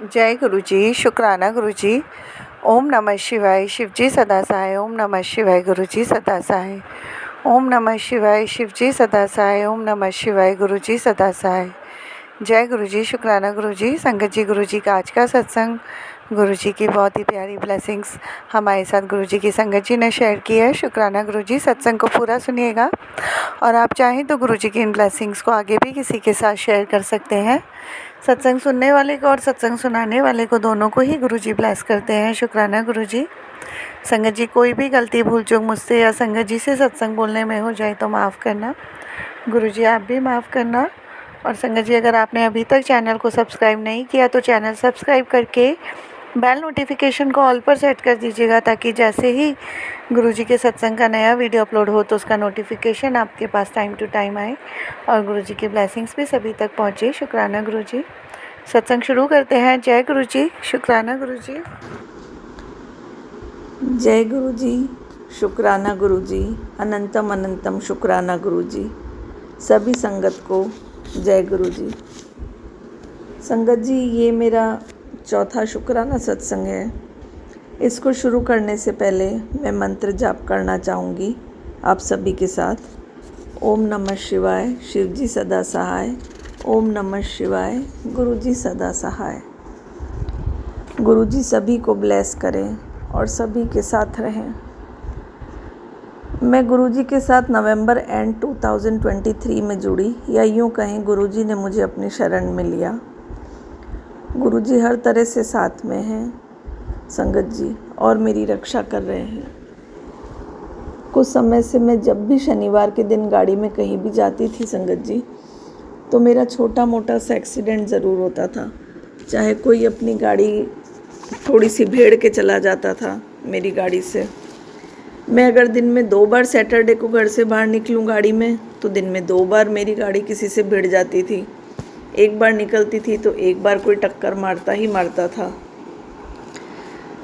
जय गुरु जी, शुक्राना गुरु जी। ओम नमः शिवाय, शिव जी सदा सहाय। ओम नमः शिवाय, गुरु जी सदा सहाय। ओम नमः शिवाय, शिव जी सदा सहाय। ओम नमः शिवाय, गुरु जी सदा सहाय। जय गुरु जी, शुक्राना गुरु जी। संगत जी, गुरु जी का आज का सत्संग, गुरु जी की बहुत ही प्यारी ब्लेसिंग्स हमारे साथ गुरु जी की संगत जी ने शेयर की है। शुक्राना गुरु जी। सत्संग को पूरा सुनिएगा और आप चाहें तो गुरु जी की इन ब्लेसिंग्स को आगे भी किसी के साथ शेयर कर सकते हैं। सत्संग सुनने वाले को और सत्संग सुनाने वाले को, दोनों को ही गुरु जी ब्लेस करते हैं। शुक्राना गुरु जी। संगत जी, कोई भी गलती भूल चूक मुझसे या संगत जी से सत्संग बोलने में हो जाए तो माफ़ करना। गुरु जी आप भी माफ़ करना। और संगत जी, अगर आपने अभी तक चैनल को सब्सक्राइब नहीं किया तो चैनल सब्सक्राइब करके बेल नोटिफिकेशन को ऑल पर सेट कर दीजिएगा, ताकि जैसे ही गुरु जी के सत्संग का नया वीडियो अपलोड हो तो उसका नोटिफिकेशन आपके पास टाइम टू टाइम आए और गुरु जी की ब्लेसिंग्स भी सभी तक पहुँचे। शुक्राना गुरु जी। सत्संग शुरू करते हैं। जय गुरु जी, शुक्राना गुरु जी। जय गुरु जी, शुक्राना गुरु जी। अनंतम अनंतम शुक्राना गुरु जी। सभी संगत को जय गुरु जी। संगत जी, ये मेरा चौथा शुक्राना सत्संग है। इसको शुरू करने से पहले मैं मंत्र जाप करना चाहूँगी आप सभी के साथ। ओम नमः शिवाय, शिव जी सदा सहाय। ओम नमः शिवाय, गुरु जी सदा सहाय। गुरु जी सभी को ब्लेस करें और सभी के साथ रहें। मैं गुरु जी के साथ नवंबर एंड 2023 में जुड़ी, या यूँ कहें गुरु जी ने मुझे अपनी शरण में लिया। गुरु जी हर तरह से साथ में हैं संगत जी, और मेरी रक्षा कर रहे हैं। कुछ समय से मैं जब भी शनिवार के दिन गाड़ी में कहीं भी जाती थी संगत जी, तो मेरा छोटा मोटा सा एक्सीडेंट ज़रूर होता था। चाहे कोई अपनी गाड़ी थोड़ी सी भेड़ के चला जाता था मेरी गाड़ी से। मैं अगर दिन में 2 बार सैटरडे को घर से बाहर निकलूं गाड़ी में, तो दिन में 2 बार मेरी गाड़ी किसी से भिड़ जाती थी। एक बार निकलती थी तो एक बार कोई टक्कर मारता ही मारता था।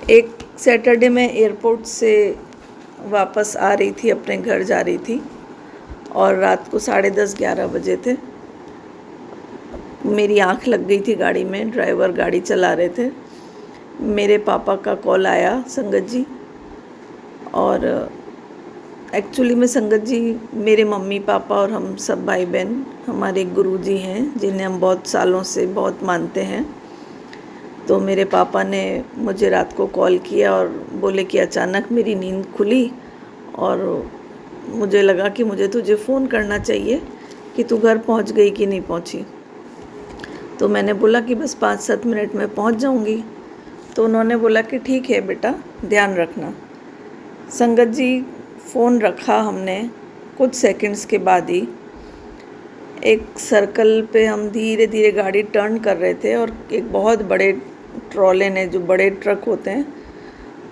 एक सैटरडे में एयरपोर्ट से वापस आ रही थी, अपने घर जा रही थी, और रात को 10:30-11 बजे थे। मेरी आंख लग गई थी गाड़ी में, ड्राइवर गाड़ी चला रहे थे। मेरे पापा का कॉल आया संगत जी, और एक्चुअली में संगत जी, मेरे मम्मी पापा और हम सब भाई बहन हमारे गुरु जी हैं, जिन्हें हम बहुत सालों से बहुत मानते हैं। तो मेरे पापा ने मुझे रात को कॉल किया और बोले कि अचानक मेरी नींद खुली और मुझे लगा कि मुझे तुझे फ़ोन करना चाहिए कि तू घर पहुंच गई कि नहीं पहुंची। तो मैंने बोला कि बस 5-7 मिनट में पहुंच जाऊंगी। तो उन्होंने बोला कि ठीक है बेटा, ध्यान रखना। संगत जी, फ़ोन रखा हमने, कुछ सेकंड्स के बाद ही एक सर्कल पे हम धीरे धीरे गाड़ी टर्न कर रहे थे, और एक बहुत बड़े ट्रॉले ने, जो बड़े ट्रक होते हैं,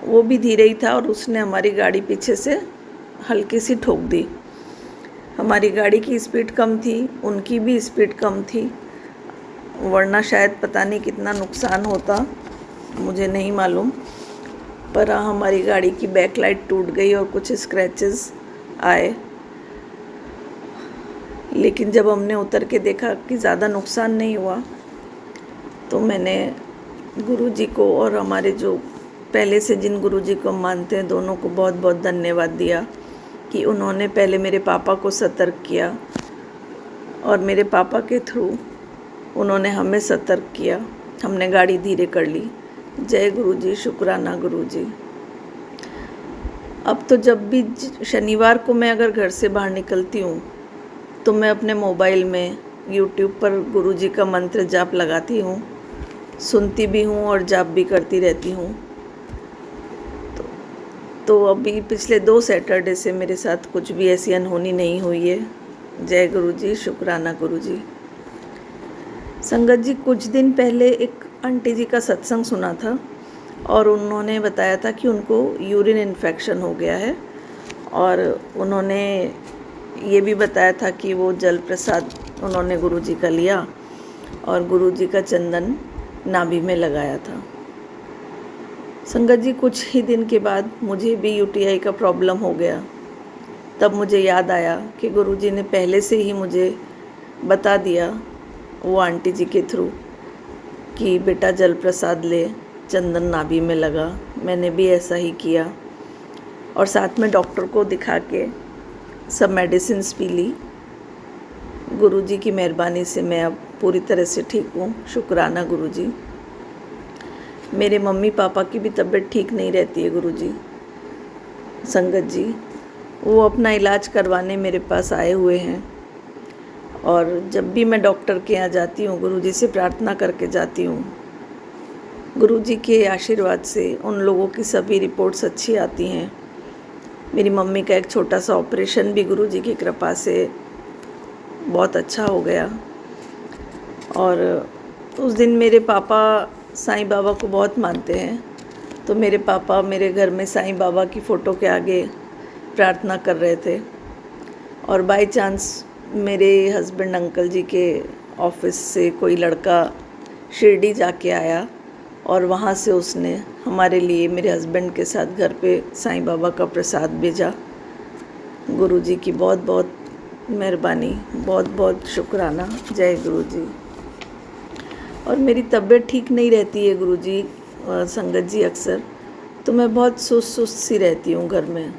वो भी धीरे ही था, और उसने हमारी गाड़ी पीछे से हल्की सी ठोक दी। हमारी गाड़ी की स्पीड कम थी, उनकी भी स्पीड कम थी, वरना शायद पता नहीं कितना नुकसान होता, मुझे नहीं मालूम। पर हमारी गाड़ी की बैकलाइट टूट गई और कुछ स्क्रैचेस आए। लेकिन जब हमने उतर के देखा कि ज़्यादा नुकसान नहीं हुआ, तो मैंने गुरु जी को और हमारे जो पहले से जिन गुरु जी को मानते हैं, दोनों को बहुत बहुत धन्यवाद दिया कि उन्होंने पहले मेरे पापा को सतर्क किया और मेरे पापा के थ्रू उन्होंने हमें सतर्क किया। हमने गाड़ी धीरे कर ली। जय गुरु जी, शुक्राना गुरु जी। अब तो जब भी शनिवार को मैं अगर घर से बाहर निकलती हूँ, तो मैं अपने मोबाइल में YouTube पर गुरु जी का मंत्र जाप लगाती हूँ, सुनती भी हूँ और जाप भी करती रहती हूँ। तो अभी पिछले 2 सैटरडे से मेरे साथ कुछ भी ऐसी अनहोनी नहीं हुई है। जय गुरु जी, शुक्राना गुरु जी। संगत जी, कुछ दिन पहले एक आंटी जी का सत्संग सुना था, और उन्होंने बताया था कि उनको यूरिन इन्फेक्शन हो गया है, और उन्होंने ये भी बताया था कि वो जल प्रसाद उन्होंने गुरु जी का लिया और गुरु जी का चंदन नाभि में लगाया था। संगत जी, कुछ ही दिन के बाद मुझे भी यूटीआई का प्रॉब्लम हो गया। तब मुझे याद आया कि गुरु जी ने पहले से ही मुझे बता दिया, वो आंटी जी के थ्रू, कि बेटा जल प्रसाद ले, चंदन नाभि में लगा। मैंने भी ऐसा ही किया और साथ में डॉक्टर को दिखा के सब मेडिसिन्स पी ली। गुरुजी की मेहरबानी से मैं अब पूरी तरह से ठीक हूँ, शुक्राना गुरुजी। मेरे मम्मी पापा की भी तबीयत ठीक नहीं रहती है गुरुजी, संगत जी। वो अपना इलाज करवाने मेरे पास आए हुए हैं और जब भी मैं डॉक्टर के यहाँ जाती हूँ गुरुजी से प्रार्थना करके जाती हूँ। गुरुजी के आशीर्वाद से उन लोगों की सभी रिपोर्ट्स अच्छी आती हैं। मेरी मम्मी का एक छोटा सा ऑपरेशन भी गुरुजी की कृपा से बहुत अच्छा हो गया। और उस दिन मेरे पापा साईं बाबा को बहुत मानते हैं, तो मेरे पापा मेरे घर में साईं बाबा की फ़ोटो के आगे प्रार्थना कर रहे थे और बाय चांस मेरे हस्बैंड अंकल जी के ऑफिस से कोई लड़का शिरडी जाके आया और वहाँ से उसने हमारे लिए मेरे हस्बैंड के साथ घर पे साईं बाबा का प्रसाद भेजा। गुरुजी की बहुत बहुत मेहरबानी, बहुत बहुत शुक्राना। जय गुरुजी। और मेरी तबीयत ठीक नहीं रहती है गुरुजी, संगत जी, अक्सर तो मैं बहुत सुस्त सी रहती हूँ घर में।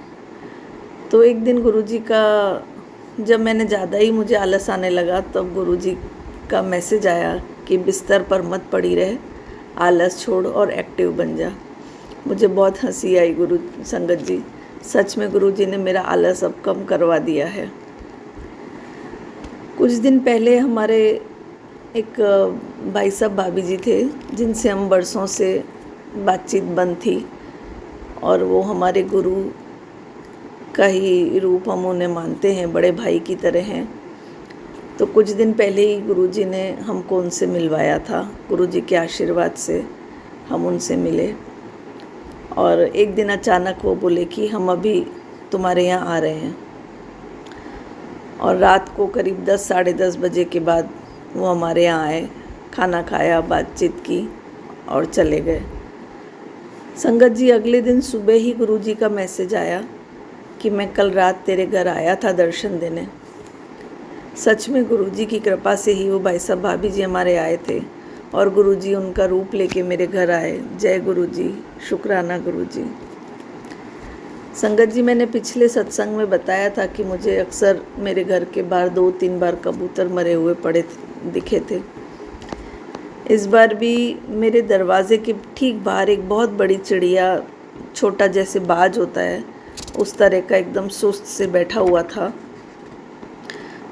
तो एक दिन गुरुजी का जब मैंने ज़्यादा ही मुझे आलस आने लगा तब गुरुजी का मैसेज आया कि बिस्तर पर मत पड़ी रहे, आलस छोड़ और एक्टिव बन जा। मुझे बहुत हंसी आई गुरु संगत जी, सच में गुरुजी ने मेरा आलस अब कम करवा दिया है। कुछ दिन पहले हमारे एक भाई साहब भाभी जी थे जिनसे हम बरसों से बातचीत बंद थी और वो हमारे गुरु का ही रूप हम उन्हें मानते हैं, बड़े भाई की तरह हैं। तो कुछ दिन पहले ही गुरुजी ने हमको उनसे मिलवाया था। गुरुजी के आशीर्वाद से हम उनसे मिले और एक दिन अचानक वो बोले कि हम अभी तुम्हारे यहाँ आ रहे हैं। और रात को करीब 10 साढ़े 10 बजे के बाद वो हमारे यहाँ आए, खाना खाया, बातचीत की और चले गए। संगत जी, अगले दिन सुबह ही गुरुजी का मैसेज आया कि मैं कल रात तेरे घर आया था दर्शन देने। सच में गुरुजी की कृपा से ही वो भाई साहब भाभी जी हमारे आए थे और गुरुजी उनका रूप लेके मेरे घर आए। जय गुरुजी, शुक्राना गुरुजी। संगत जी, मैंने पिछले सत्संग में बताया था कि मुझे अक्सर मेरे घर के बाहर 2-3 बार कबूतर मरे हुए पड़े दिखे थे। इस बार भी मेरे दरवाजे के ठीक बाहर एक बहुत बड़ी चिड़िया, छोटा जैसे बाज होता है उस तरह का, एकदम सुस्त से बैठा हुआ था।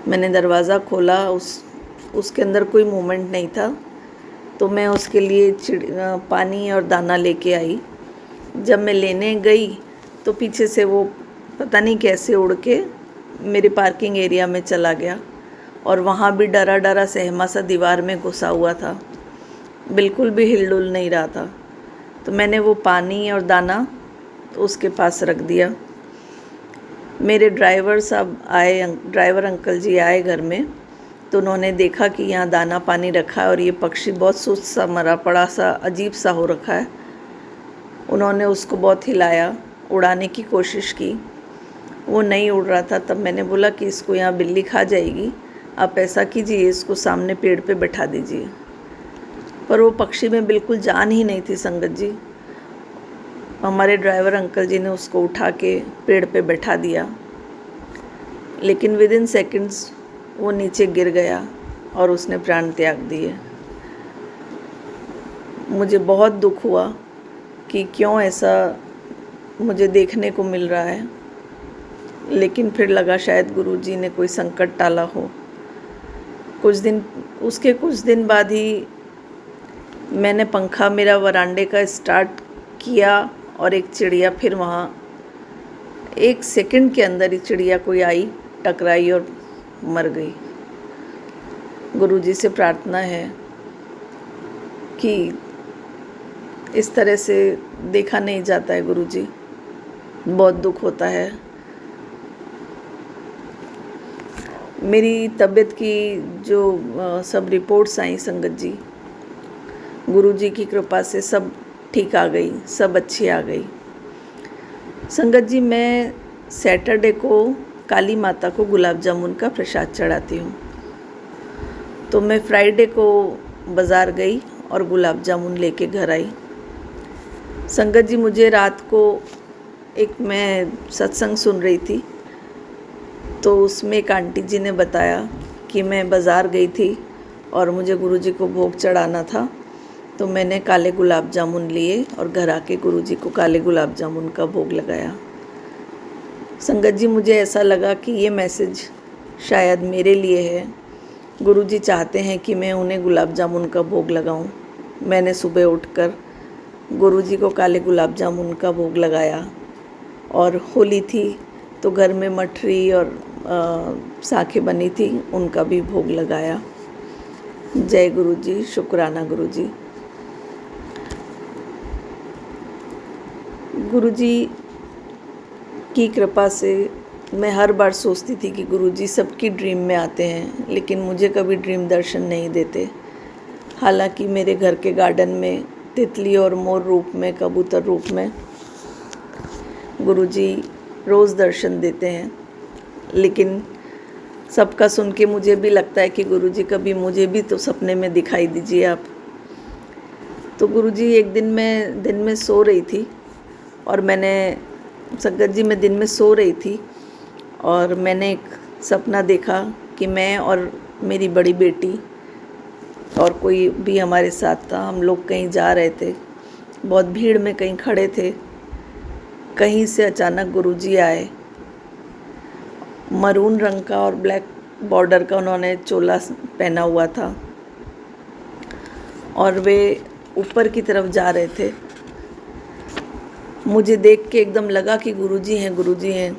मैंने दरवाज़ा खोला, उसके अंदर कोई मूवमेंट नहीं था, तो मैं उसके लिए पानी और दाना लेके आई। जब मैं लेने गई तो पीछे से वो पता नहीं कैसे उड़ के मेरे पार्किंग एरिया में चला गया और वहाँ भी डरा डरा सहमा सा दीवार में घुसा हुआ था, बिल्कुल भी हिलडुल नहीं रहा था। तो मैंने वो पानी और दाना तो उसके पास रख दिया। मेरे ड्राइवर अंकल जी आए घर में, तो उन्होंने देखा कि यहाँ दाना पानी रखा है और ये पक्षी बहुत सुस्त सा मरा पड़ा सा अजीब सा हो रखा है। उन्होंने उसको बहुत हिलाया, उड़ाने की कोशिश की, वो नहीं उड़ रहा था। तब मैंने बोला कि इसको यहाँ बिल्ली खा जाएगी, आप ऐसा कीजिए इसको सामने पेड़ पे बैठा दीजिए। पर वो पक्षी में बिल्कुल जान ही नहीं थी संगत जी। हमारे ड्राइवर अंकल जी ने उसको उठा के पेड़ पे बैठा दिया, लेकिन विद इन सेकेंड्स वो नीचे गिर गया और उसने प्राण त्याग दिए। मुझे बहुत दुख हुआ कि क्यों ऐसा मुझे देखने को मिल रहा है, लेकिन फिर लगा शायद गुरुजी ने कोई संकट टाला हो। कुछ दिन बाद ही मैंने पंखा मेरा वरांडे का स्टार्ट किया और एक चिड़िया फिर वहाँ 1 सेकंड के अंदर ही चिड़िया कोई आई, टकराई और मर गई। गुरुजी से प्रार्थना है कि इस तरह से देखा नहीं जाता है गुरुजी, बहुत दुख होता है। मेरी तबीयत की जो सब रिपोर्ट्स आई संगत जी, गुरुजी की कृपा से सब ठीक आ गई, सब अच्छी आ गई। संगत जी, मैं सैटरडे को काली माता को गुलाब जामुन का प्रसाद चढ़ाती हूँ। तो मैं फ्राइडे को बाज़ार गई और गुलाब जामुन लेके घर आई। संगत जी, मुझे रात को एक मैं सत्संग सुन रही थी, तो उसमें एक आंटी जी ने बताया कि मैं बाज़ार गई थी और मुझे गुरुजी को भोग चढ़ाना था, तो मैंने काले गुलाब जामुन लिए और घर आके गुरुजी को काले गुलाब जामुन का भोग लगाया। संगत जी, मुझे ऐसा लगा कि ये मैसेज शायद मेरे लिए है। गुरुजी चाहते हैं कि मैं उन्हें गुलाब जामुन का भोग लगाऊं। मैंने सुबह उठकर गुरुजी को काले गुलाब जामुन का भोग लगाया, और होली थी तो घर में मठरी और साखें बनी थी, उनका भी भोग लगाया। जय गुरुजी, शुक्राना गुरुजी। गुरुजी की कृपा से मैं हर बार सोचती थी कि गुरुजी सबकी ड्रीम में आते हैं, लेकिन मुझे कभी ड्रीम दर्शन नहीं देते। हालांकि मेरे घर के गार्डन में तितली और मोर रूप में, कबूतर रूप में गुरुजी रोज़ दर्शन देते हैं, लेकिन सबका सुन के मुझे भी लगता है कि गुरुजी कभी मुझे भी तो सपने में दिखाई दीजिए आप। तो गुरुजी एक दिन मैं दिन में सो रही थी और संगत जी मैं दिन में सो रही थी और मैंने एक सपना देखा कि मैं और मेरी बड़ी बेटी और कोई भी हमारे साथ था, हम लोग कहीं जा रहे थे, बहुत भीड़ में कहीं खड़े थे। कहीं से अचानक गुरुजी आए, मरून रंग का और ब्लैक बॉर्डर का उन्होंने चोला पहना हुआ था और वे ऊपर की तरफ जा रहे थे। मुझे देख के एकदम लगा कि गुरुजी हैं, गुरुजी हैं,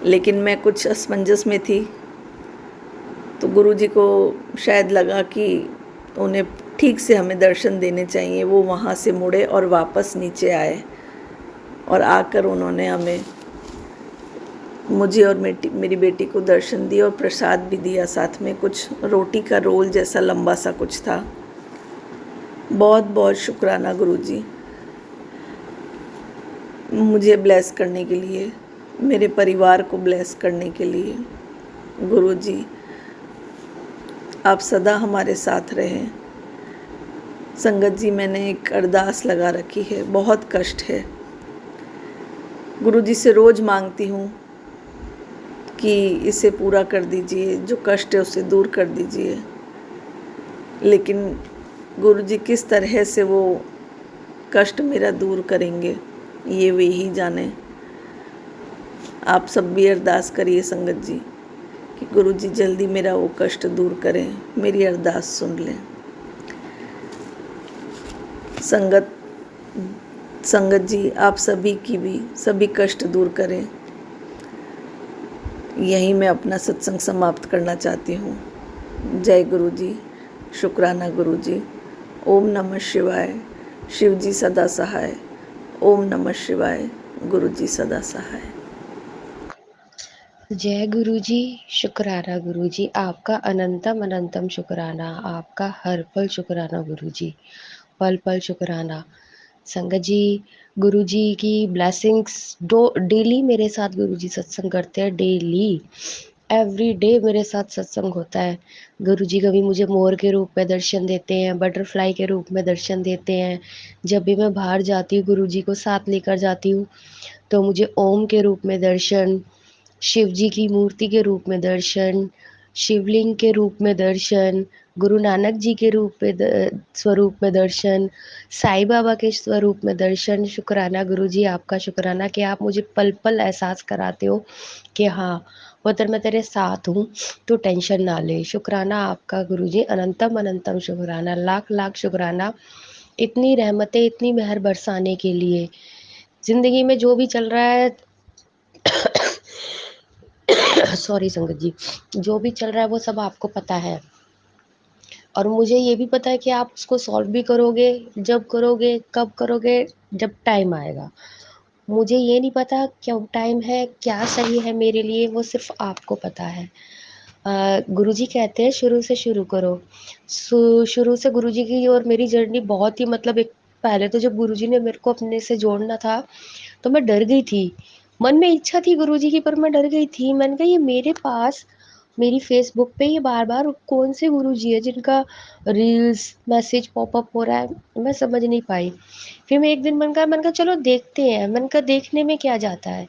लेकिन मैं कुछ असमंजस में थी। तो गुरुजी को शायद लगा कि उन्हें ठीक से हमें दर्शन देने चाहिए। वो वहाँ से मुड़े और वापस नीचे आए और आकर उन्होंने मुझे और मेरी बेटी को दर्शन दिया और प्रसाद भी दिया, साथ में कुछ रोटी का रोल जैसा लंबा सा कुछ था। बहुत बहुत शुक्राना गुरुजी, मुझे ब्लेस करने के लिए, मेरे परिवार को ब्लेस करने के लिए। गुरुजी, आप सदा हमारे साथ रहें। संगत जी, मैंने एक अरदास लगा रखी है, बहुत कष्ट है। गुरुजी से रोज़ मांगती हूँ कि इसे पूरा कर दीजिए, जो कष्ट है उसे दूर कर दीजिए, लेकिन गुरुजी किस तरह से वो कष्ट मेरा दूर करेंगे ये वे ही जाने। आप सब भी अरदास करिए संगत जी कि गुरुजी जल्दी मेरा वो कष्ट दूर करें, मेरी अरदास सुन लें। संगत जी, आप सभी की भी सभी कष्ट दूर करें। यहीं मैं अपना सत्संग समाप्त करना चाहती हूँ। जय गुरुजी, शुक्राना गुरुजी। ओम नमः शिवाय, शिव जी सदा सहाय। ओम नमः शिवाय, गुरुजी सदा सहाय। जय गुरुजी, शुक्राना गुरुजी, आपका अनंतम अनंतम शुक्राना, आपका हर पल शुक्राना गुरुजी, पल पल शुक्राना। संगत जी, गुरुजी की ब्लेसिंग्स डेली मेरे साथ गुरुजी सत्संग करते हैं, डेली एवरी डे मेरे साथ सत्संग होता है। गुरुजी कभी मुझे मोर के रूप में दर्शन देते हैं, बटरफ्लाई के रूप में दर्शन देते हैं। जब भी मैं बाहर जाती हूँ गुरुजी को साथ लेकर जाती हूँ तो मुझे ओम के रूप में दर्शन, शिव जी की मूर्ति के रूप में दर्शन, शिवलिंग के रूप में दर्शन, गुरु नानक जी के रूप में स्वरूप में दर्शन, साईं बाबा के स्वरूप में दर्शन। शुक्राना गुरुजी, आपका शुक्राना कि आप मुझे पल पल एहसास कराते हो कि हाँ पुत्र मैं तेरे साथ हूँ, तो टेंशन ना ले। शुक्राना आपका गुरुजी, अनंतम अनंतम शुक्राना, लाख लाख शुक्राना इतनी रहमतें, इतनी मेहर बरसाने के लिए। ज़िंदगी में जो भी चल रहा है सॉरी संगत जी, जो भी चल रहा है वो सब आपको पता है, और मुझे ये भी पता है कि आप उसको सॉल्व भी करोगे। जब करोगे, कब करोगे, जब टाइम आएगा। मुझे ये नहीं पता कब टाइम है, क्या सही है मेरे लिए, वो सिर्फ आपको पता है। गुरुजी कहते हैं शुरू से शुरू करो। शुरू से गुरुजी की और मेरी जर्नी बहुत ही मतलब एक, पहले तो जब गुरुजी ने मेरे को अपने से जोड़ना था तो मैं डर गई थी। मन में इच्छा थी गुरुजी की, पर मैं डर गई थी। मैंने कहा ये मेरे पास मेरी फ़ेसबुक पे ये बार-बार कौन से गुरुजी हैं जिनका रील्स, मैसेज पॉपअप हो रहा है, मैं समझ नहीं पाई। फिर मैं एक दिन मैंने कहा चलो देखते हैं, मैंने कहा देखने में क्या जाता है।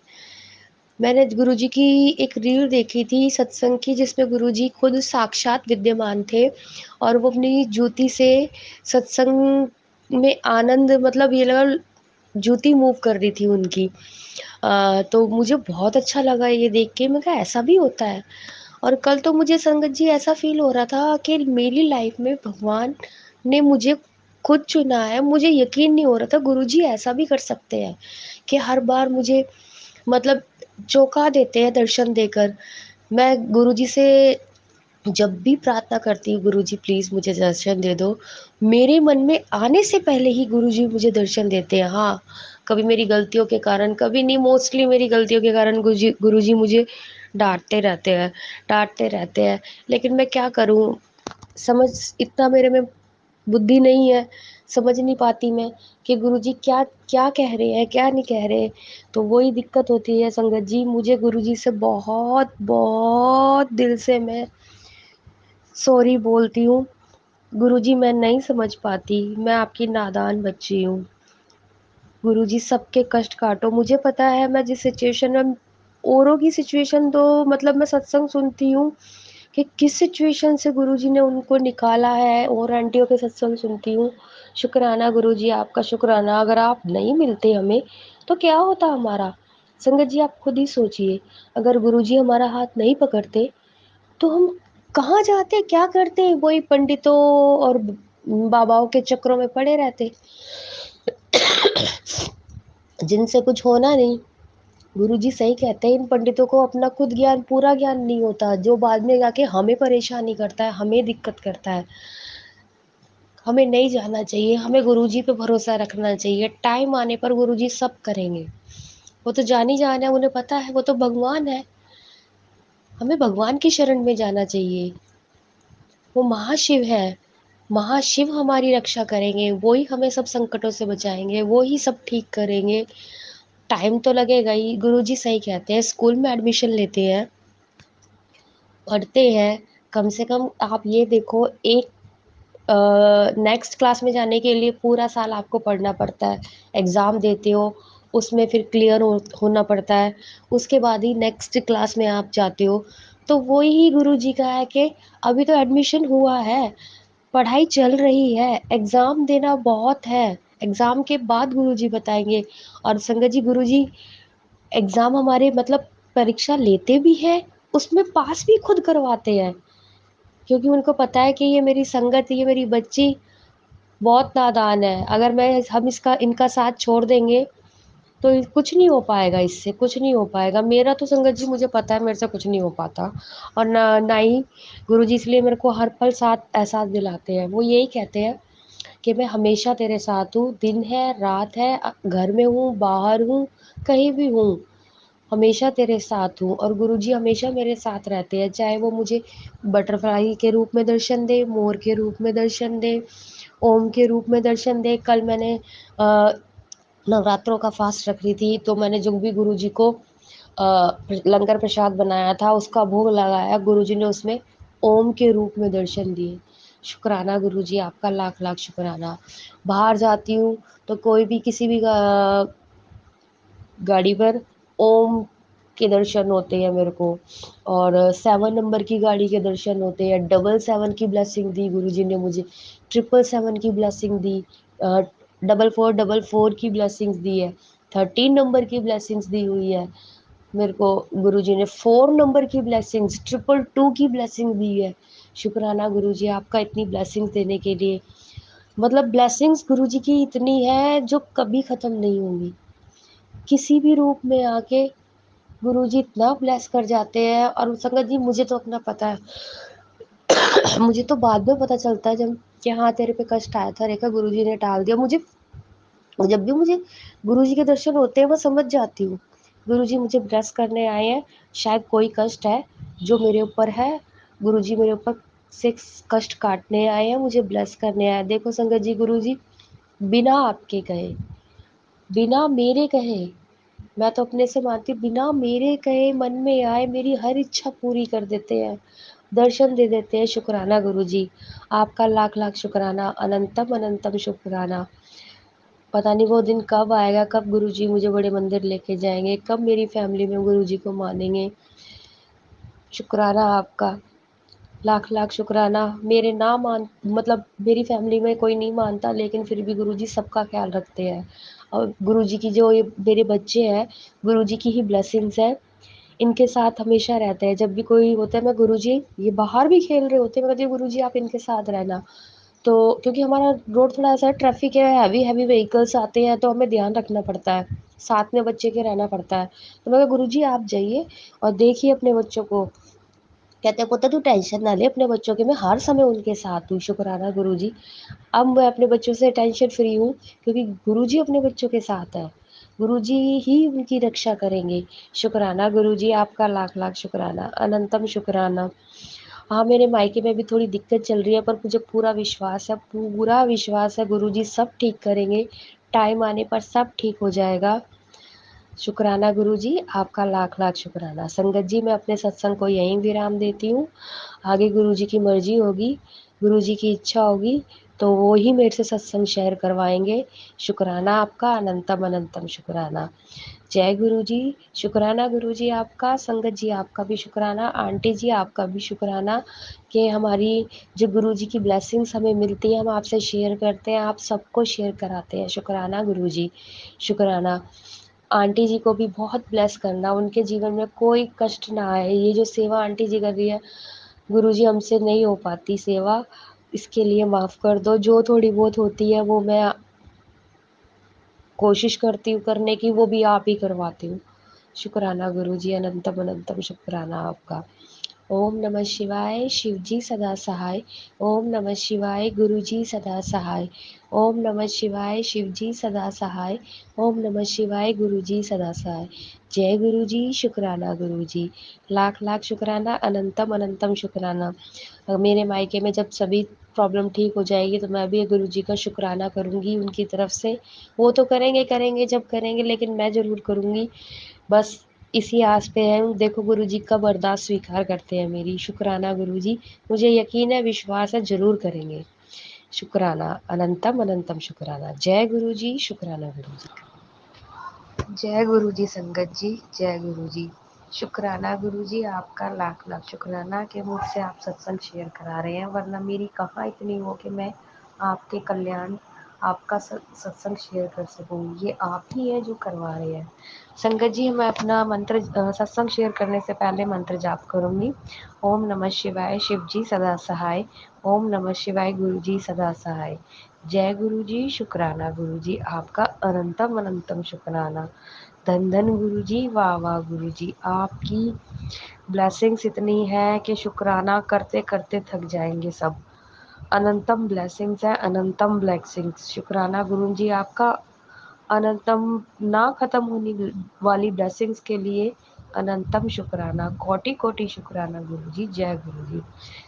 मैंने गुरुजी की एक रील देखी थी सत्संग की, जिसमें गुरुजी खुद साक्षात विद्यमान थे और वो अपनी ज्योति से सत्संग में आनंद, मतलब ये लगा ज्योति मूव कर रही थी उनकी। तो मुझे बहुत अच्छा लगा ये देख के, मैं कहा ऐसा भी होता है। और कल तो मुझे संगत जी ऐसा फ़ील हो रहा था कि मेरी लाइफ़ में भगवान ने मुझे खुद चुना है। मुझे यकीन नहीं हो रहा था गुरुजी ऐसा भी कर सकते हैं कि हर बार मुझे, मतलब, चौंका देते हैं दर्शन देकर। मैं गुरुजी से जब भी प्रार्थना करती हूँ, गुरुजी प्लीज़ मुझे दर्शन दे दो, मेरे मन में आने से पहले ही गुरुजी मुझे दर्शन देते हैं। हाँ, कभी मेरी गलतियों के कारण, कभी नहीं, मोस्टली मेरी गलतियों के कारण गुरुजी मुझे डाँटते रहते हैं। लेकिन मैं क्या करूँ? समझ इतना मेरे में बुद्धि नहीं है, समझ नहीं पाती मैं कि गुरुजी क्या क्या कह रहे हैं, क्या नहीं कह रहे। तो वही दिक्कत होती है संगत जी, मुझे गुरुजी से बहुत, बहुत दिल से मैं सॉरी बोलती हूँ। गुरुजी मैं नहीं समझ पाती, मैं आपकी नादान बच्ची हूँ। गुरुजी सबके कष्ट काटो। मुझे पता है मैं जिस सिचुएशन में, औरों की सिचुएशन तो, मतलब मैं सत्संग सुनती हूँ कि किस सिचुएशन से गुरुजी ने उनको निकाला है, और आंटियों के सत्संग सुनती हूँ। शुक्राना गुरुजी, आपका शुक्राना। अगर आप नहीं मिलते हमें, तो क्या होता हमारा? संगत जी आप खुद ही सोचिए, अगर गुरुजी हमारा हाथ नहीं पकड़ते, तो हम कहाँ जाते, क्या करते? वही पंडितों और बाबाओं के चक्रों में पड़े रहते, जिनसे कुछ होना नहीं। गुरुजी सही कहते हैं, इन पंडितों को अपना खुद ज्ञान, पूरा ज्ञान नहीं होता, जो बाद में जाके हमें परेशानी करता है, हमें दिक्कत करता है। हमें नहीं जाना चाहिए, हमें गुरुजी पे भरोसा रखना चाहिए। टाइम आने पर गुरुजी सब करेंगे। वो तो जान ही जान है, उन्हें पता है, वो तो भगवान है। हमें भगवान की शरण में जाना चाहिए। वो महाशिव है। महाशिव हमारी रक्षा करेंगे, वो ही हमें सब संकटों से बचाएँगे, वो ही सब ठीक करेंगे। टाइम तो लगेगा ही, गुरुजी सही कहते हैं, स्कूल में एडमिशन लेते हैं, पढ़ते हैं, कम से कम आप ये देखो, एक नेक्स्ट क्लास में जाने के लिए पूरा साल आपको पढ़ना पड़ता है, एग्ज़ाम देते हो, उसमें फिर क्लियर होना पड़ता है, उसके बाद ही नेक्स्ट क्लास में आप जाते हो। तो वो ही गुरुजी का है कि अभी तो एडमिशन हुआ है, पढ़ाई चल रही है, एग्ज़ाम देना बहुत है, एग्ज़ाम के बाद गुरुजी बताएँगे। और संगत जी, गुरुजी एग्ज़ाम हमारे, मतलब परीक्षा लेते भी हैं, उसमें पास भी खुद करवाते हैं, क्योंकि उनको पता है कि ये मेरी संगत, ये मेरी बच्ची बहुत नादान है। अगर हम इसका इनका साथ छोड़ देंगे, तो कुछ नहीं हो पाएगा, इससे कुछ नहीं हो पाएगा। मेरा तो संगत जी मुझे पता है मेरे से कुछ नहीं हो पाता, और ना ही गुरुजी इसलिए मेरे को हर पल साथ एहसास दिलाते हैं। वो यही कहते हैं कि मैं हमेशा तेरे साथ हूँ, दिन है, रात है, घर में हूँ, बाहर हूँ, कहीं भी हूँ, हमेशा तेरे साथ हूँ। और गुरुजी हमेशा मेरे साथ रहते हैं, चाहे वो मुझे बटरफ्लाई के रूप में दर्शन दें, मोर के रूप में दर्शन दें, ओम के रूप में दर्शन दें। कल मैंने नवरात्रों का फ़ास्ट रख रही थी, तो मैंने जो भी गुरुजी को लंगर प्रसाद बनाया था, उसका भोग लगाया, गुरुजी ने उसमें ओम के रूप में दर्शन दिए। शुक्राना गुरुजी, आपका लाख-लाख शुक्राना। बाहर जाती हूँ, तो कोई भी किसी भी गाड़ी पर ओम के दर्शन होते हैं मेरे को, और 7 नंबर की गाड़ी के दर्शन होते हैं, 777 की ब्लेसिंग दी गुरुजी ने मुझे, 777 की ब्लेसिंग दी, 4444 की ब्लेसिंग्स दी है, 13 नंबर की ब्लेसिंग्स दी हुई है। मेरे को गुरुजी ने 4 नंबर की ब्लेसिंग्स, 222 की ब्लेसिंग दी है। शुक्राना गुरुजी आपका इतनी ब्लेसिंग्स देने के लिए। मतलब ब्लेसिंग्स गुरुजी की इतनी है जो कभी ख़त्म नहीं होंगी। किसी भी रूप में आके गुरुजी इतना ब्लेस कर जाते हैं। और संगत जी मुझे तो अपना पता है, मुझे तो बाद में पता चलता है जब कि हाँ तेरे पे कष्ट आया था रेखा, गुरुजी ने टाल दिया। मुझे जब भी मुझे गुरुजी के दर्शन होते हैं, मैं समझ जाती हूँ गुरुजी मुझे ब्लेस करने आए हैं, शायद कोई कष्ट है जो मेरे ऊपर है, गुरुजी मेरे ऊपर से कष्ट काटने आए हैं, मुझे ब्लेस करने आए हैं। देखो संगत जी, गुरुजी बिना आपके कहे, बिना मेरे कहे मैं तो अपने से मानती हूँ, बिना मेरे कहे मन में आए मेरी हर इच्छा पूरी कर देते हैं, दर्शन दे देते हैं। शुक्राना गुरुजी, आपका लाख-लाख शुक्राना, अनंतम अनंतम शुक्राना। पता नहीं वो दिन कब आएगा, कब गुरुजी मुझे बड़े मंदिर लेके जाएँगे, कब मेरी फैमिली में गुरुजी को मानेंगे। शुक्राना आपका, लाख-लाख शुक्राना। मेरे ना मान मतलब मेरी फैमिली में कोई नहीं मानता, लेकिन फिर भी गुरुजी सबका ख़्याल रखते हैं। और गुरुजी की जो ये मेरे बच्चे हैं, गुरुजी की ही ब्लेसिंग्स है, इनके साथ हमेशा रहते हैं। जब भी कोई होता है, मैं गुरुजी ये बाहर भी खेल रहे होते हैं, मैं कहती हूँ गुरुजी आप इनके साथ रहना। तो क्योंकि हमारा रोड थोड़ा ऐसा है, ट्रैफ़िक है, हैवी व्हीकल्स आते हैं, तो हमें ध्यान रखना पड़ता है, साथ में बच्चे के रहना पड़ता है। तो मैं कहा गुरुजी आप जाइए और देखिए अपने बच्चों को। कहते हैं पुत्र तू टेंशन ना ले अपने बच्चों की, मैं हर समय उनके साथ हूँ। शुक्राना गुरुजी, अब मैं अपने बच्चों से टेंशन फ्री हूँ, क्योंकि गुरुजी अपने बच्चों के साथ हैं। गुरुजी ही उनकी रक्षा करेंगे। शुक्राना गुरुजी, आपका लाख-लाख शुक्राना, अनंतम शुक्राना। हाँ, मेरे मायके में भी थोड़ी दिक्कत चल रही है, पर मुझे पूरा विश्वास है गुरुजी सब ठीक करेंगे। टाइम आने पर सब ठीक हो जाएगा। शुक्राना गुरुजी, आपका लाख-लाख शुक्राना। संगत जी, मैं अपने सत्संग को यहीं विराम देती हूँ। आगे गुरुजी की मर्ज़ी होगी, गुरुजी की इच्छा होगी, तो वो ही मेरे से सत्संग शेयर करवाएँगे। शुक्राना आपका, अनंतम अनंतम शुक्राना। जय गुरुजी, शुक्राना गुरुजी आपका, संगत जी आपका भी शुक्राना, आंटी जी आपका भी शुक्राना कि हमारी जो गुरुजी की ब्लेसिंग्स हमें मिलती हैं, हम आपसे शेयर करते हैं, आप सबको शेयर कराते हैं। शुक्राना गुरुजी, शुक्राना। आंटी जी को भी बहुत ब्लेस करना, उनके जीवन में कोई कष्ट ना आए। ये जो सेवा आंटी जी कर रही है, गुरुजी हमसे नहीं हो पाती सेवा, इसके लिए माफ़ कर दो। जो थोड़ी बहुत होती है वो मैं कोशिश करती हूँ करने की, वो भी आप ही करवाती हूँ। शुक्राना गुरुजी, अनंतम अनंतम शुक्राना आपका। ओम नमः शिवाय, शिव जी सदा सहाय। ओम नमः शिवाय, गुरु जी सदा सहाय। ओम नमः शिवाय, शिव जी सदा सहाय। ओम नमः शिवाय, गुरु जी सदा सहाय। जय गुरु जी, शुक्राना गुरु जी, लाख लाख शुक्राना, अनंतम अनंतम शुक्राना। मेरे मायके में जब सभी प्रॉब्लम ठीक हो जाएगी, तो मैं भी गुरु जी का शुक्राना करूँगी उनकी तरफ से। वो तो करेंगे जब करेंगे, लेकिन मैं ज़रूर करूँगी। बस इसी आस पे हैं, देखो गुरुजी कब अरदास स्वीकार करते हैं मेरी। शुक्राना गुरुजी, मुझे यकीन है, विश्वास है, ज़रूर करेंगे। शुक्राना, अनंतम अनंतम शुक्राना। जय गुरुजी, शुक्राना गुरुजी। जय गुरुजी संगत जी, जय गुरुजी। शुक्राना गुरुजी, आपका लाख लाख शुक्राना कि मुझसे आप सत्संग शेयर करा रहे हैं, वरना मेरी कहाँ इतनी हो कि मैं आपके कल्याण, आपका सत्संग शेयर कर सकूँ। ये आप ही हैं जो करवा रहे हैं। संगत जी, मैं अपना मंत्र सत्संग शेयर करने से पहले मंत्र जाप करूँगी। ओम नमः शिवाय, शिव जी सदा सहाय। ओम नमः शिवाय, गुरु जी सदा सहाय। जय गुरु जी, शुक्राना गुरु जी, आपका अनंतम अनंतम शुक्राना। धन धन गुरु जी, वाह वाह गुरु जी, आपकी ब्लेसिंग्स इतनी है कि शुक्राना करते करते थक जाएंगे सब। अनंतम ब्लेसिंग्स है, अनंतम ब्लेसिंग्स। शुक्राना गुरु जी आपका, अनंतम ना खत्म होने वाली ब्लेसिंग्स के लिए अनंतम शुक्राना, कोटि कोटि शुक्राना गुरु जी। जय गुरु जी।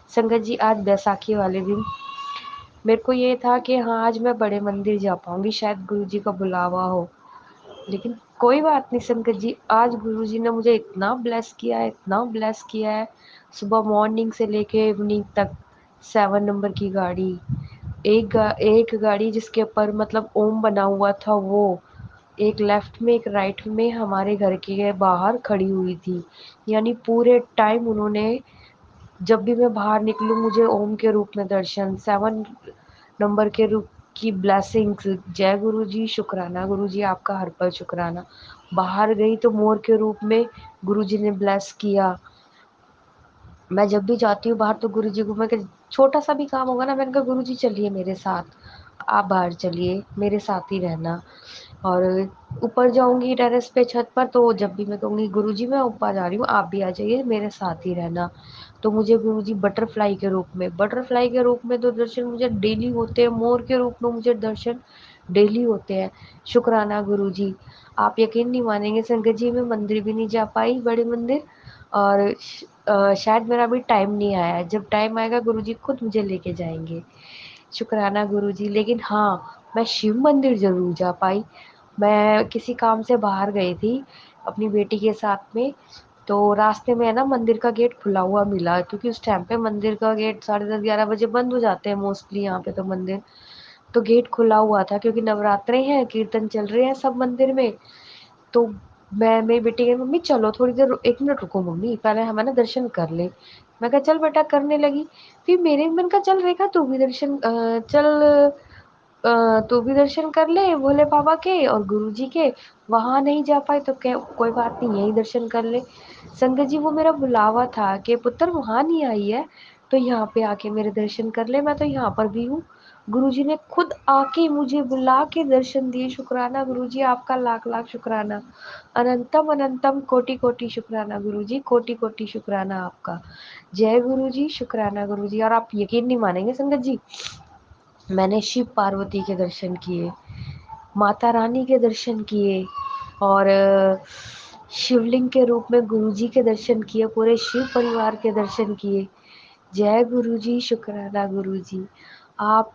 संगत जी, आज बैसाखी वाले दिन मेरे को ये था कि हाँ, आज मैं बड़े मंदिर जा पाऊंगी, शायद गुरु जी का बुलावा हो। लेकिन कोई बात नहीं संगत जी, आज गुरुजी ने मुझे इतना ब्लेस किया है, इतना ब्लेस किया है। सुबह मॉर्निंग से लेके इवनिंग तक 7 नंबर की गाड़ी, एक गाड़ी जिसके ऊपर मतलब ओम बना हुआ था, वो एक लेफ्ट में एक राइट में हमारे घर के बाहर खड़ी हुई थी। यानी पूरे टाइम उन्होंने, जब भी मैं बाहर निकलूँ मुझे ओम के रूप में दर्शन, 7 नंबर के रूप की ब्लेसिंग्स। जय गुरु जी, शुक्राना गुरु जी, आपका हर पल शुक्राना। बाहर गई तो मोर के रूप में गुरु जी ने ब्लेस किया। मैं जब भी जाती हूँ बाहर तो गुरु जी को मैं छोटा सा भी काम होगा ना, मैंने कहा गुरु जी चलिए मेरे साथ, आप बाहर चलिए, मेरे साथ ही रहना। और ऊपर जाऊंगी टेरेस पे छत पर, तो जब भी मैं कहूँगी गुरु जी मैं ऊपर जा रही हूँ, आप भी आ जाइए, मेरे साथ ही रहना। तो मुझे गुरु जी बटरफ्लाई के रूप में तो दर्शन मुझे डेली होते हैं, मोर के रूप में मुझे दर्शन डेली होते हैं। शुक्राना गुरु जी। आप यकीन नहीं मानेंगे संगत जी, मैं मंदिर भी नहीं जा पाई, बड़े मंदिर। और शायद मेरा अभी टाइम नहीं आया है, जब टाइम आएगा गुरु जी खुद मुझे लेके जाएंगे। शुक्राना गुरु जी। लेकिन हाँ, मैं शिव मंदिर ज़रूर जा पाई। मैं किसी काम से बाहर गई थी अपनी बेटी के साथ में, तो रास्ते में है ना मंदिर का गेट खुला हुआ मिला, क्योंकि उस टाइम पे मंदिर का गेट 10:30-11 बजे बंद हो जाते हैं मोस्टली यहाँ पे तो मंदिर। तो गेट खुला हुआ था क्योंकि नवरात्रे हैं, कीर्तन चल रहे हैं सब मंदिर में। तो मैं मेरी बेटी कही, मम्मी चलो थोड़ी देर 1 मिनट रुको मम्मी, पहले हम है ना दर्शन कर ले। मैं कहा चल बेटा, करने लगी। फिर मेरे मन का चल रेखा तू भी दर्शन चल, तू भी दर्शन कर ले भोले बाबा के और गुरुजी के। वहां नहीं जा पाई तो क्या, कोई बात नहीं, यही दर्शन कर ले। संगत जी वो मेरा बुलावा था कि पुत्र वहां नहीं आई है तो यहाँ पे आके मेरे दर्शन कर ले, मैं तो यहाँ पर भी हूँ। गुरुजी ने खुद आके मुझे बुला के दर्शन दिए। शुक्राना गुरुजी, आपका लाख लाख शुक्राना, अनंतम अनंतम कोटि कोटि शुक्राना गुरुजी, कोटि कोटि शुक्राना आपका। जय गुरुजी, शुक्राना गुरुजी। और आप यकीन नहीं मानेंगे संगत जी, मैंने शिव पार्वती के दर्शन किए, माता रानी के दर्शन किए, और शिवलिंग के रूप में गुरुजी के दर्शन किए, पूरे शिव परिवार के दर्शन किए। जय गुरुजी, शुक्राना गुरुजी। आप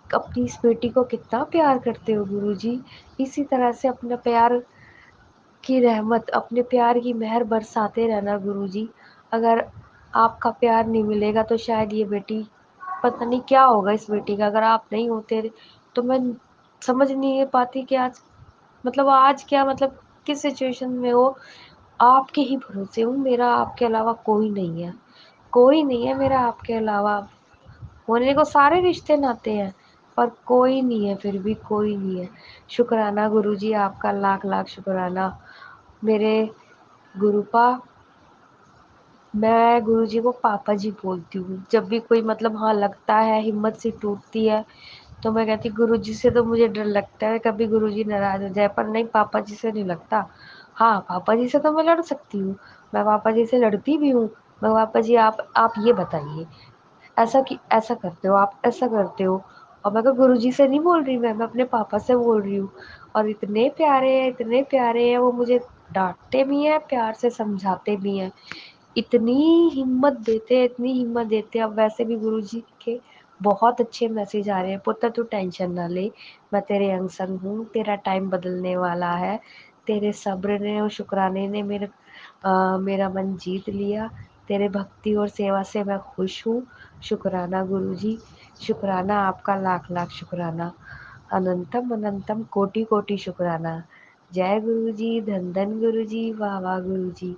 अपनी इस बेटी को कितना प्यार करते हो गुरुजी, इसी तरह से अपना प्यार की रहमत, अपने प्यार की मेहर बरसाते रहना गुरुजी। अगर आपका प्यार नहीं मिलेगा तो शायद ये बेटी, पता नहीं क्या होगा इस बेटी का, अगर आप नहीं होते तो मैं समझ नहीं पाती कि आज, मतलब आज क्या, मतलब किस सिचुएशन में हो। आपके ही भरोसे हूँ, मेरा आपके अलावा कोई नहीं है, कोई नहीं है मेरा आपके अलावा। होने को सारे रिश्ते नाते हैं पर कोई नहीं है, फिर भी कोई नहीं है। शुक्राना गुरुजी, आपका लाख लाख शुक्राना मेरे गुरुपा। मैं गुरुजी को पापा जी बोलती हूँ जब भी कोई, मतलब हाँ लगता है हिम्मत सी टूटती है तो मैं कहती गुरुजी से तो मुझे डर लगता है कभी गुरुजी नाराज हो जाए, पर नहीं, पापा जी से नहीं लगता। हाँ पापा जी से तो मैं लड़ सकती हूँ, मैं पापा जी से लड़ती भी हूँ। मैं, पापा जी आप ये बताइए, ऐसा कि ऐसा करते हो आप, ऐसा करते हो। और मैं तो गुरुजी से नहीं बोल रही, मैं अपने पापा से बोल रही हूँ। और इतने प्यारे हैं, इतने प्यारे हैं, वो मुझे डांटते भी हैं, प्यार से समझाते भी हैं, इतनी हिम्मत देते हैं, इतनी हिम्मत देते हैं। अब वैसे भी गुरुजी के बहुत अच्छे मैसेज आ रहे हैं, पुत्र तू टेंशन ना ले, मैं तेरे अंग संग हूँ, तेरा टाइम बदलने वाला है, तेरे सब्र ने और शुक्राने ने मेरा मन जीत लिया, तेरे भक्ति और सेवा से मैं खुश हूँ। शुक्राना गुरुजी, शुक्राना आपका लाख लाख शुक्राना, अनंतम अनंतम कोटि कोटि शुक्राना। जय गुरुजी, धन धन गुरुजी, वाह वाह गुरुजी।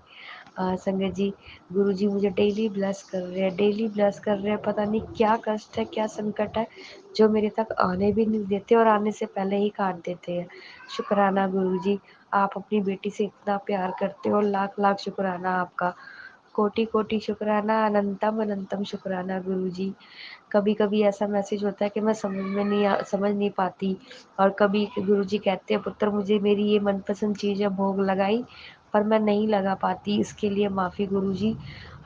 संगत जी, गुरुजी मुझे डेली ब्लेस कर रहे हैं, डेली ब्लेस कर रहे हैं। पता नहीं क्या कष्ट है, क्या संकट है जो मेरे तक आने भी नहीं देते और आने से पहले ही काट देते हैं। शुक्राना गुरुजी, आप अपनी बेटी से इतना प्यार करते हो, लाख लाख शुक्राना आपका, कोटि कोटि शुक्राना, अनंतम अनंतम शुक्राना गुरुजी। कभी कभी ऐसा मैसेज होता है कि मैं समझ नहीं पाती, और कभी गुरुजी कहते हैं पुत्र मुझे मेरी ये मनपसंद चीज़ है भोग लगाई, पर मैं नहीं लगा पाती, इसके लिए माफ़ी गुरुजी।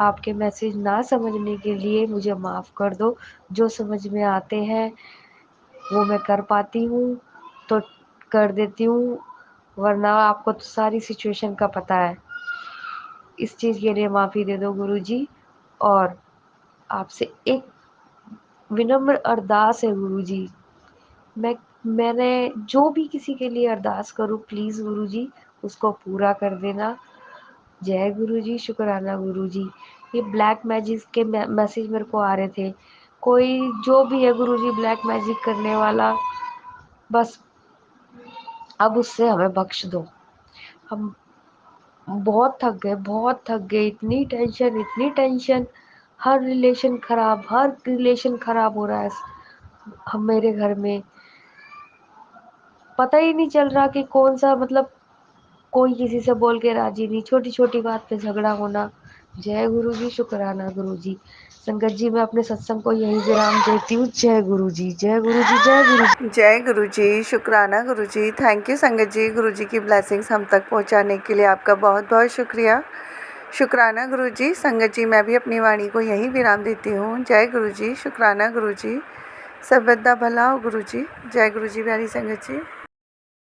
आपके मैसेज ना समझने के लिए मुझे माफ़ कर दो, जो समझ में आते हैं वो मैं कर पाती हूँ तो कर देती हूँ, वरना आपको तो सारी सिचुएशन का पता है। इस चीज़ के लिए माफ़ी दे दो गुरुजी। और आपसे एक विनम्र अरदास है गुरुजी, मैं मैंने जो भी किसी के लिए अरदास करूँ प्लीज़ गुरुजी उसको पूरा कर देना। जय गुरुजी, शुक्राना गुरुजी। ये ब्लैक मैजिक के मैसेज मेरे को आ रहे थे, कोई जो भी है गुरुजी ब्लैक मैजिक करने वाला, बस अब उससे हमें बख्श दो। हम बहुत थक गए, बहुत थक गए, इतनी टेंशन, इतनी टेंशन, हर रिलेशन खराब, हर रिलेशन खराब हो रहा है हम मेरे घर में। पता ही नहीं चल रहा कि कौन सा, मतलब कोई किसी से बोल के राजी नहीं, छोटी छोटी बात पे झगड़ा होना। जय गुरु जी, शुक्राना गुरु जी। संगत जी, मैं अपने सत्संग को यही विराम देती हूँ। जय गुरु जी, जय गुरु जी, जय गुरु जी। जय गुरुजी, शुक्राना गुरुजी। थैंक यू संगत जी, गुरुजी की ब्लेसिंग्स हम तक पहुंचाने के लिए आपका बहुत बहुत शुक्रिया। शुक्राना गुरुजी। संगत जी, मैं भी अपनी वाणी को यहीं विराम देती हूँ। जय गुरुजी, शुक्राना गुरुजी। सब बद्दा भला हो गुरुजी। जय गुरुजी प्यारी संगत जी।